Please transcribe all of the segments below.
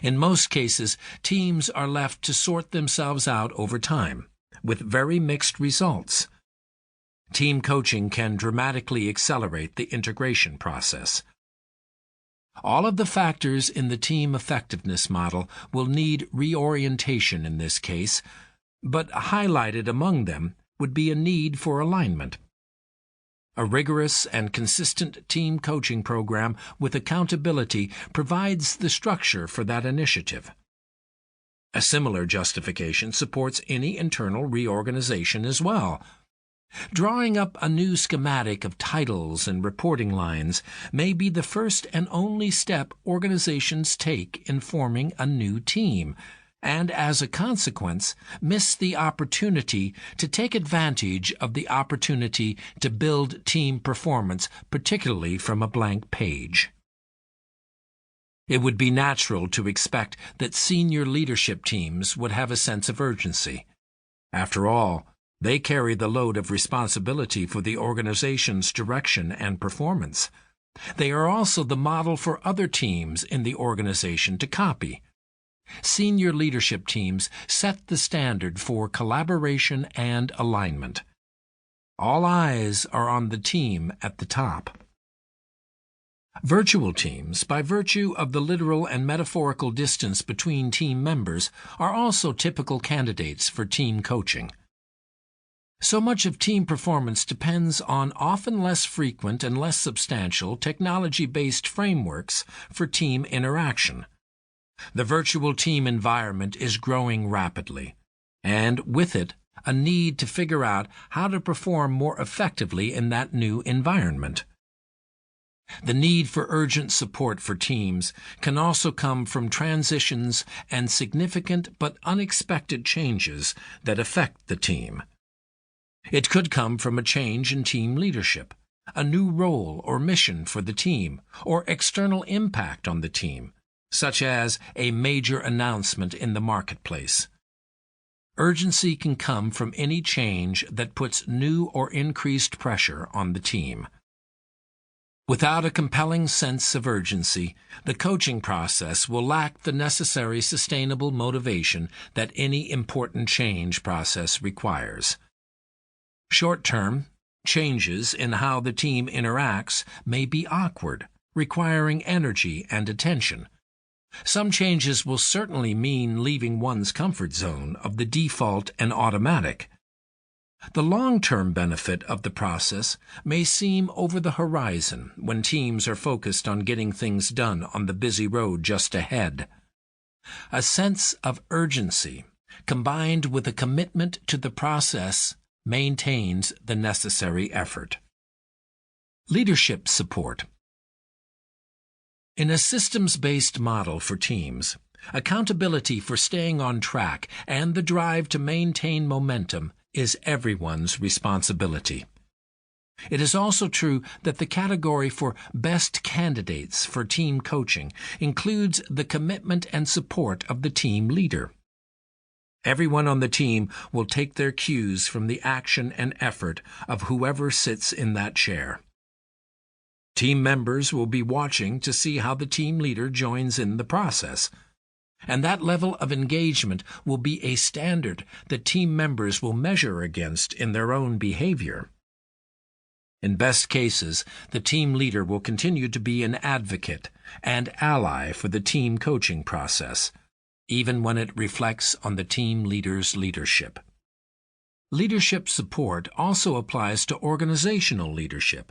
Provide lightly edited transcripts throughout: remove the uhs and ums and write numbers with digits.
In most cases, teams are left to sort themselves out over time, with very mixed results. Team coaching can dramatically accelerate the integration process. All of the factors in the team effectiveness model will need reorientation in this case, but highlighted among them would be a need for alignment. A rigorous and consistent team coaching program with accountability provides the structure for that initiative. A similar justification supports any internal reorganization as well. Drawing up a new schematic of titles and reporting lines may be the first and only step organizations take in forming a new team, and as a consequence, miss the opportunity to take advantage of the opportunity to build team performance, particularly from a blank page. It would be natural to expect that senior leadership teams would have a sense of urgency. After all, they carry the load of responsibility for the organization's direction and performance. They are also the model for other teams in the organization to copy. Senior leadership teams set the standard for collaboration and alignment. All eyes are on the team at the top. Virtual teams, by virtue of the literal and metaphorical distance between team members, are also typical candidates for team coaching. So much of team performance depends on often less frequent and less substantial technology-based frameworks for team interaction. The virtual team environment is growing rapidly, and with it, a need to figure out how to perform more effectively in that new environment. The need for urgent support for teams can also come from transitions and significant but unexpected changes that affect the team. It could come from a change in team leadership, a new role or mission for the team, or external impact on the team, such as a major announcement in the marketplace. Urgency can come from any change that puts new or increased pressure on the team. Without a compelling sense of urgency, the coaching process will lack the necessary sustainable motivation that any important change process requires. Short-term changes in how the team interacts may be awkward, requiring energy and attention. Some changes will certainly mean leaving one's comfort zone of the default and automatic. The long-term benefit of the process may seem over the horizon when teams are focused on getting things done on the busy road just ahead. A sense of urgency, combined with a commitment to the process, maintains the necessary effort. Leadership support. In a systems-based model for teams, accountability for staying on track and the drive to maintain momentum is everyone's responsibility. It is also true that the category for best candidates for team coaching includes the commitment and support of the team leader. Everyone on the team will take their cues from the action and effort of whoever sits in that chair. Team members will be watching to see how the team leader joins in the process, and that level of engagement will be a standard that team members will measure against in their own behavior. In best cases, the team leader will continue to be an advocate and ally for the team coaching process, even when it reflects on the team leader's leadership. Leadership support also applies to organizational leadership.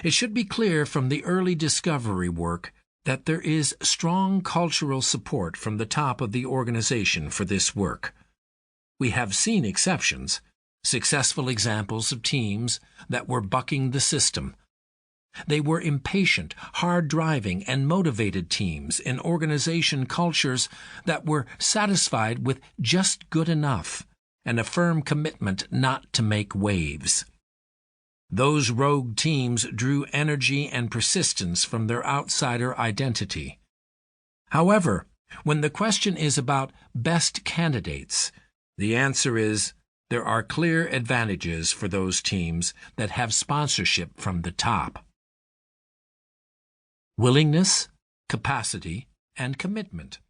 It should be clear from the early discovery work that there is strong cultural support from the top of the organization for this work. We have seen exceptions, successful examples of teams that were bucking the system. They were impatient, hard-driving, and motivated teams in organization cultures that were satisfied with just good enough and a firm commitment not to make waves. Those rogue teams drew energy and persistence from their outsider identity. However, when the question is about best candidates, the answer is there are clear advantages for those teams that have sponsorship from the top. Willingness, capacity, and commitment.